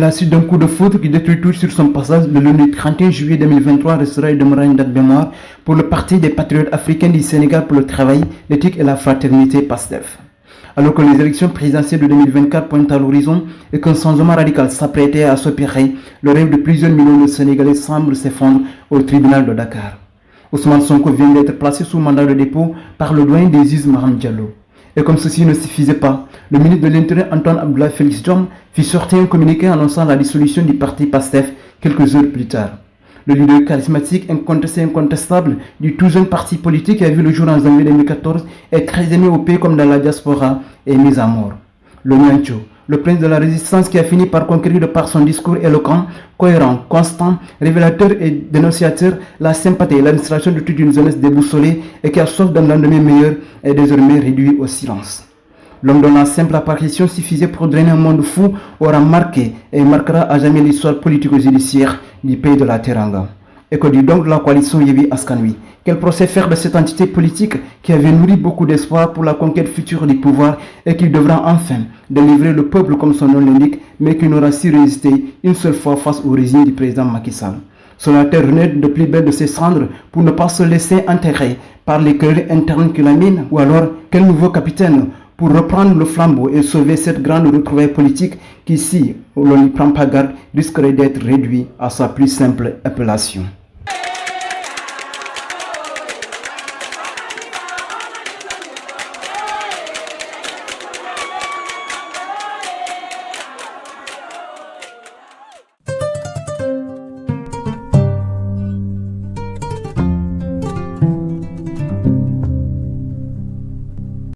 la suite d'un coup de foudre qui détruit tout sur son passage, le lundi 31 juillet 2023 restera et demeurera une date de mémoire pour le Parti des Patriotes Africains du Sénégal pour le travail, l'éthique et la fraternité PASTEF. Alors que les élections présidentielles de 2024 pointent à l'horizon et qu'un changement radical s'apprêtait à s'opérer, le rêve de plusieurs millions de Sénégalais semble s'effondrer au tribunal de Dakar. Ousmane Sonko vient d'être placé sous mandat de dépôt par le doyen des juges Maham Diallo. Et comme ceci ne suffisait pas, le ministre de l'Intérieur Antoine Abdoulaye Félix Diome fit sortir un communiqué annonçant la dissolution du parti PASTEF quelques heures plus tard. Le leader charismatique, incontesté et incontestable du tout jeune parti politique qui a vu le jour en janvier 2014 est très aimé au pays comme dans la diaspora et mis à mort. Le Nyancho, le prince de la résistance qui a fini par conquérir de par son discours éloquent, cohérent, constant, révélateur et dénonciateur la sympathie et l'administration de toute une jeunesse déboussolée et qui a soif d'un lendemain meilleur est désormais réduit au silence. L'homme dont la simple apparition suffisait pour drainer un monde fou aura marqué et marquera à jamais l'histoire politico-judiciaire du pays de la Teranga. Et que dit donc de la coalition Yewwi Askan Wi? Quel procès faire de cette entité politique qui avait nourri beaucoup d'espoir pour la conquête future du pouvoir et qui devra enfin délivrer le peuple comme son nom l'indique, mais qui n'aura su résister une seule fois face au régime du président Macky Sall. Sur la terre renaître de plus belle de ses cendres pour ne pas se laisser enterrer par les querelles internes qui la minent, ou alors quel nouveau capitaine pour reprendre le flambeau et sauver cette grande retrouvaille politique qui, si l'on n'y prend pas garde, risquerait d'être réduit à sa plus simple appellation.